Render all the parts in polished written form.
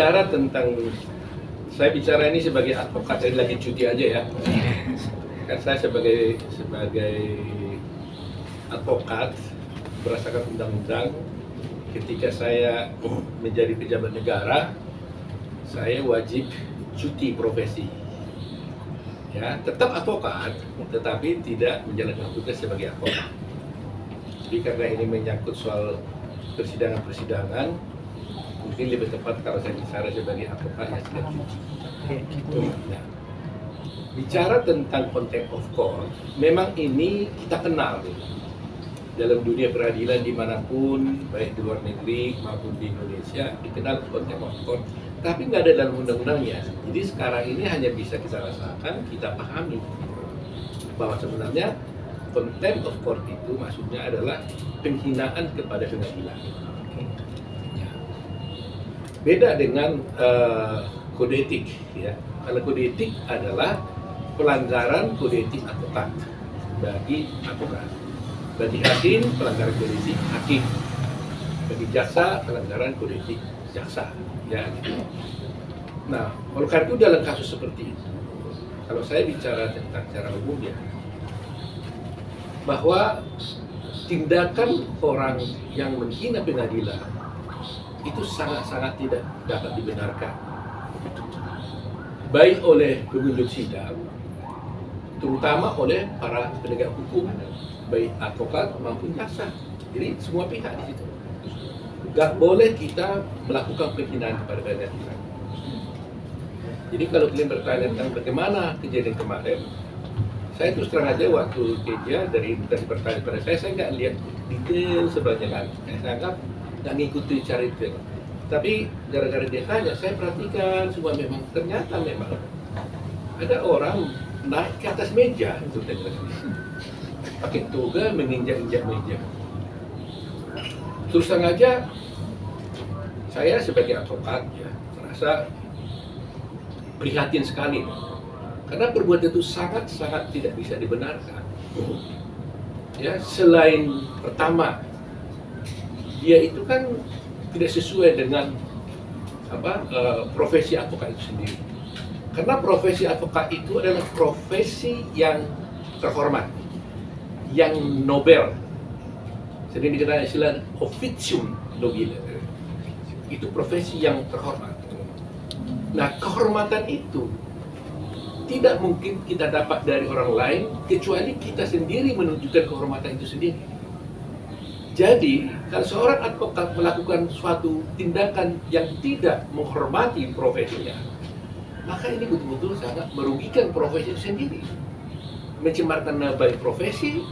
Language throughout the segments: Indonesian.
bicara tentang, saya bicara ini sebagai advokat, saya lagi cuti aja ya. Kan saya sebagai advokat berdasarkan undang-undang, ketika saya menjadi pejabat negara, saya wajib cuti profesi. Ya, tetap advokat, tetapi tidak menjalankan tugas sebagai advokat. Jadi karena ini menyangkut soal persidangan-persidangan, mungkin lebih tepat kalau saya bicara sebagai advokat yang sedang cuti. Nah, bicara tentang contempt of court, memang ini kita kenal dalam dunia peradilan dimanapun, baik di luar negeri maupun di Indonesia, dikenal contempt of court. Tapi nggak ada dalam undang-undangnya. Jadi sekarang ini hanya bisa kita rasakan, kita pahami bahwa sebenarnya contempt of court itu maksudnya adalah penghinaan kepada pengadilan. Beda dengan kode etik, ya. Kalau kode etik adalah pelanggaran kode etik advokat bagi advokat, bagi hakim pelanggaran kode etik hakim, bagi jaksa pelanggaran kode etik jaksa, ya. Gitu. Nah, oleh karena itu dalam kasus seperti itu, kalau saya bicara tentang cara umum ya, bahwa tindakan orang yang menghina pengadilan itu sangat-sangat tidak dapat dibenarkan, baik oleh pengunjung sidang, terutama oleh para penegak hukum, baik advokat maupun jaksa. Jadi semua pihak di situ. Gak boleh kita melakukan penghinaan kepada pengadilan. Jadi kalau kalian bertanya tentang bagaimana kejadian kemarin, saya terus terang aja waktu kerja dari invitasi bertanya pada saya nggak lihat detail sebanyak kan. Saya anggap nggak ngikuti cara itu. Tapi gara-gara dia tanya, saya perhatikan semua memang ternyata memang ada orang naik ke atas meja untuk pakai toga menginjak-injak meja. Terus terang aja, saya sebagai advokat ya merasa prihatin sekali karena perbuatan itu sangat-sangat tidak bisa dibenarkan. Ya, selain pertama, dia itu kan tidak sesuai dengan profesi advokat itu sendiri. Karena profesi advokat itu adalah profesi yang terhormat, yang nobel. Sering dikenal istilah officium nobile. Itu profesi yang terhormat. Nah, kehormatan itu tidak mungkin kita dapat dari orang lain kecuali kita sendiri menunjukkan kehormatan itu sendiri. Jadi, kalau seorang advokat melakukan suatu tindakan yang tidak menghormati profesinya, maka ini betul-betul sangat merugikan profesi itu sendiri. Mencemarkan nama baik profesi,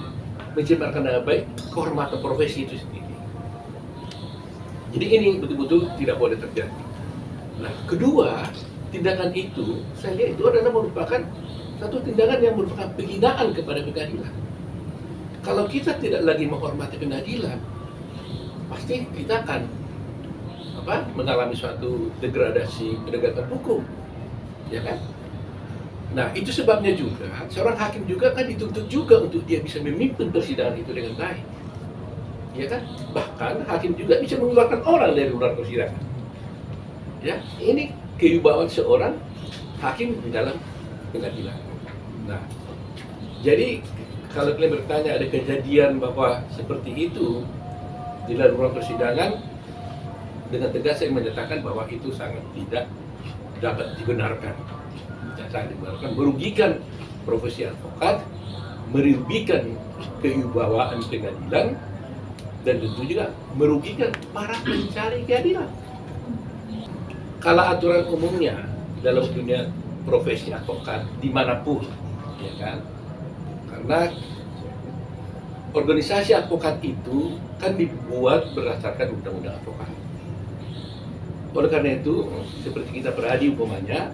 mencemarkan nama baik kehormatan profesi itu sendiri. Jadi ini betul-betul tidak boleh terjadi. Nah, kedua, tindakan itu, saya lihat itu adalah merupakan satu tindakan yang merupakan penghinaan kepada pengadilan. Kalau kita tidak lagi menghormati pengadilan, pasti kita akan mengalami suatu degradasi penegakan hukum, ya kan? Nah, itu sebabnya juga seorang hakim juga kan dituntut juga untuk dia bisa memimpin persidangan itu dengan baik, ya kan? Bahkan hakim juga bisa mengeluarkan orang dari luar persidangan. Ya, ini kewibawaan seorang hakim di dalam pengadilan. Nah, jadi kalau kalian bertanya ada kejadian bahwa seperti itu di dalam ruang persidangan, dengan tegas saya menyatakan bahwa itu sangat tidak dapat dibenarkan. Tidak sangat dibenarkan, merugikan profesi advokat, merugikan kewibawaan pengadilan, dan tentu juga merugikan para pencari keadilan. Kalau aturan umumnya dalam dunia profesi advokat dimanapun, ya kan, karena organisasi advokat itu kan dibuat berdasarkan undang-undang advokat. Oleh karena itu, seperti kita perhati umpamanya,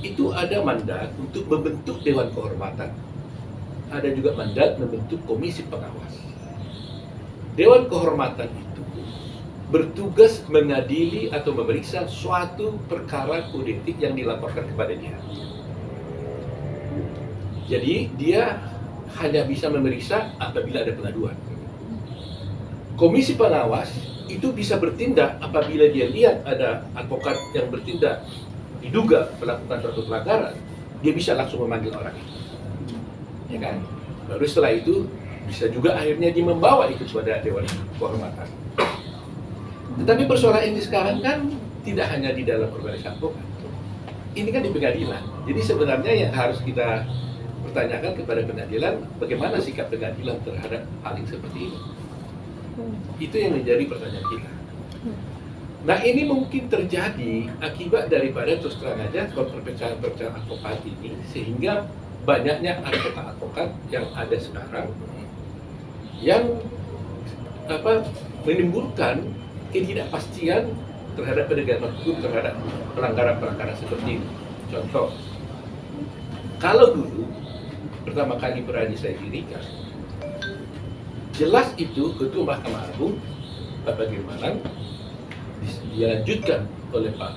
itu ada mandat untuk membentuk Dewan Kehormatan, ada juga mandat membentuk komisi pengawas. Dewan Kehormatan itu bertugas mengadili atau memeriksa suatu perkara kode etik yang dilaporkan kepada dia. Jadi dia hanya bisa memeriksa apabila ada pengaduan. Komisi pengawas itu bisa bertindak apabila dia lihat ada advokat yang bertindak diduga melakukan suatu pelanggaran, dia bisa langsung memanggil orang itu, ya kan? Baru setelah itu bisa juga akhirnya dia membawa itu kepada Dewan Kehormatan. Tetapi persoalan ini sekarang kan tidak hanya di dalam organisasi advokat, ini kan di pengadilan. Jadi sebenarnya yang harus kita pertanyakan kepada pengadilan, bagaimana sikap pengadilan terhadap hal yang seperti ini. Itu yang menjadi pertanyaan kita. Nah, ini mungkin terjadi akibat daripada terus terang aja perpecahan-perpecahan advokat ini, sehingga banyaknya advokat-advokat yang ada sekarang yang menimbulkan ketidakpastian terhadap penegakan hukum terhadap pelanggaran-pelanggaran seperti ini. Contoh, kalau dulu pertama kali Peradi saya dirikan, jelas itu Ketua Mahkamah Agung Bapak Girmanan dilanjutkan oleh Pak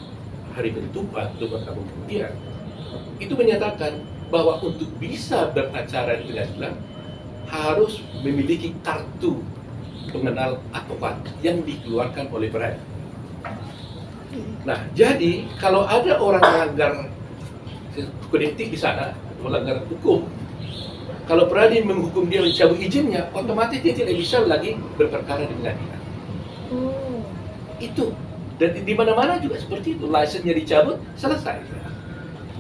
Hari Bentupan, Ketua Mahkamah kemudian itu menyatakan bahwa untuk bisa beracara di pengadilan harus memiliki kartu pengenal advokat yang dikeluarkan oleh Peradi. Nah, jadi kalau ada orang melanggar kode etik di sana, melanggar hukum, kalau Peradi menghukum dia mencabut izinnya, otomatis dia tidak bisa lagi berperkara di pengadilan. Itu, dan di mana-mana juga seperti itu, lisensinya dicabut, selesai.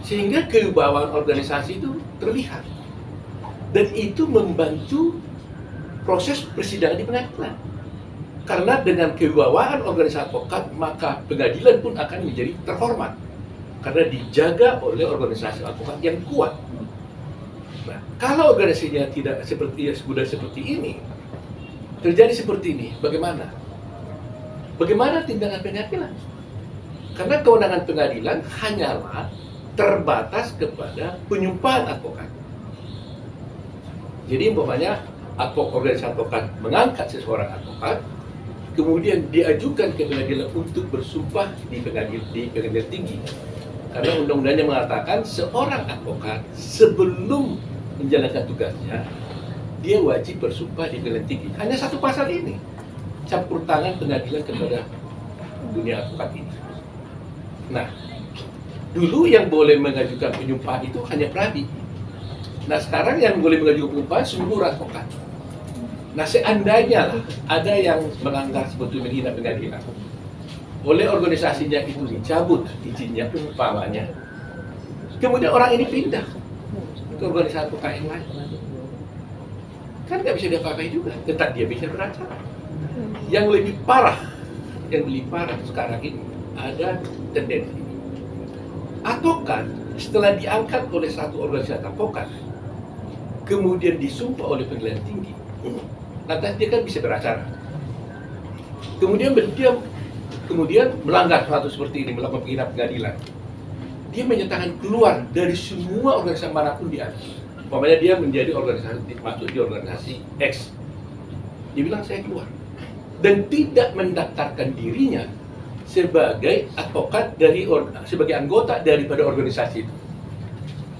Sehingga kewibawaan organisasi itu terlihat. Dan itu membantu proses persidangan di pengadilan. Karena dengan kewibawaan organisasi advokat, maka pengadilan pun akan menjadi terhormat. Karena dijaga oleh organisasi advokat yang kuat. Nah, kalau organisasinya tidak seperti sudah seperti ini, terjadi seperti ini, bagaimana? Bagaimana tindakan pengadilan? Karena kewenangan pengadilan hanyalah terbatas kepada penyumpahan advokat. Jadi umpamanya organisasi advokat mengangkat seseorang advokat, kemudian diajukan ke pengadilan untuk bersumpah di pengadilan tinggi. Karena undang-undangnya mengatakan seorang advokat sebelum menjalankan tugasnya, dia wajib bersumpah di pengadilan tinggi. Hanya satu pasal ini, campur tangan pengadilan kepada dunia advokat ini. Nah, dulu yang boleh mengajukan penyumpahan itu hanya Peradi. Nah, sekarang yang boleh mengajukan penyumpahan seluruh advokat. Nah, seandainya lah ada yang melanggar sebetulnya menghina pengadilan, oleh organisasinya itu dicabut izinnya umpamanya, kemudian orang ini pindah ke organisasi advokat yang lain, kan nggak bisa diapa-apain juga, tetap dia bisa beracara. Yang lebih parah sekarang ini ada tendensi advokat setelah diangkat oleh satu organisasi advokat, kemudian disumpah oleh pengadilan tinggi, lantas dia kan bisa beracara. Kemudian melanggar sesuatu seperti ini, melakukan penghinaan pengadilan. Dia menyatakan keluar dari semua organisasi manapun dia. Umpamanya dia menjadi organisasi, masuk di organisasi X. Dia bilang saya keluar. Dan tidak mendaftarkan dirinya sebagai advokat sebagai anggota daripada organisasi itu.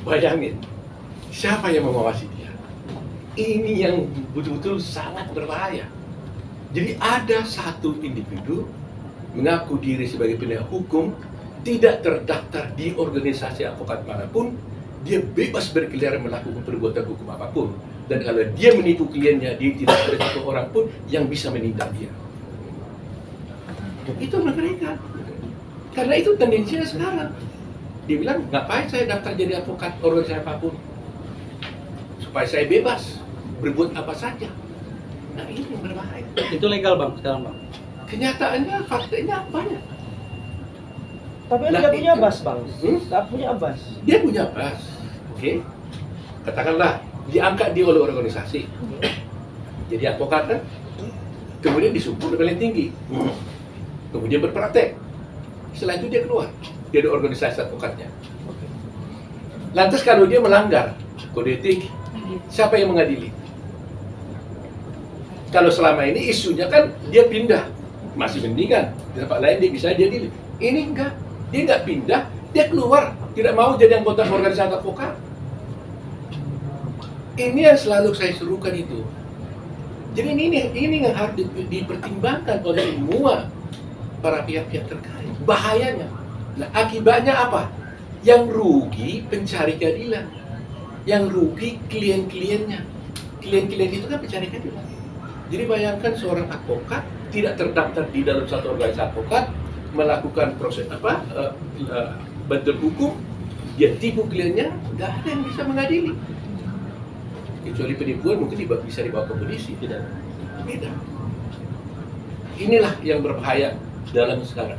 Bayangin, siapa yang mengawasi dia? Ini yang betul-betul sangat berbahaya. Jadi ada satu individu mengaku diri sebagai penegak hukum, tidak terdaftar di organisasi advokat manapun, dia bebas berkeliaran melakukan perbuatan hukum apapun. Dan kalau dia menipu kliennya, dia tidak ada satu orang pun yang bisa menindak dia. Itu mengerikan. Karena itu tendensinya sekarang. Dia bilang, ngapain saya daftar jadi advokat organisasi apapun? Supaya saya bebas berbuat apa saja. Nah, ini yang berbahaya. Itu legal bang sekarang bang? Kenyataannya, faktanya banyak. Tapi dia punya bas bang, nggak punya bas. Dia punya bas, oke. Katakanlah diangkat dia oleh organisasi, jadi advokat kan, kemudian disumpah oleh paling tinggi, kemudian berpraktek. Setelah itu dia keluar, dia ada organisasi advokatnya. Lantas kalau dia melanggar kode etik, siapa yang mengadili? Kalau selama ini isunya kan dia pindah, masih mendingan di tempat lain dia bisa diadili. Ini enggak. Dia nggak pindah, dia keluar, tidak mau jadi anggota organisasi advokat. Ini yang selalu saya serukan itu. Jadi ini yang harus dipertimbangkan oleh semua para pihak-pihak terkait. Bahayanya. Nah, akibatnya apa? Yang rugi pencari keadilan. Yang rugi klien-kliennya. Klien-klien itu kan pencari keadilan. Jadi bayangkan seorang advokat tidak terdaftar di dalam satu organisasi advokat, melakukan proses bantuan hukum, dia tipu kliennya, nggak ada yang bisa mengadili. Kecuali penipuan mungkin bisa dibawa ke polisi. Tidak. Inilah yang berbahaya dalam sekarang.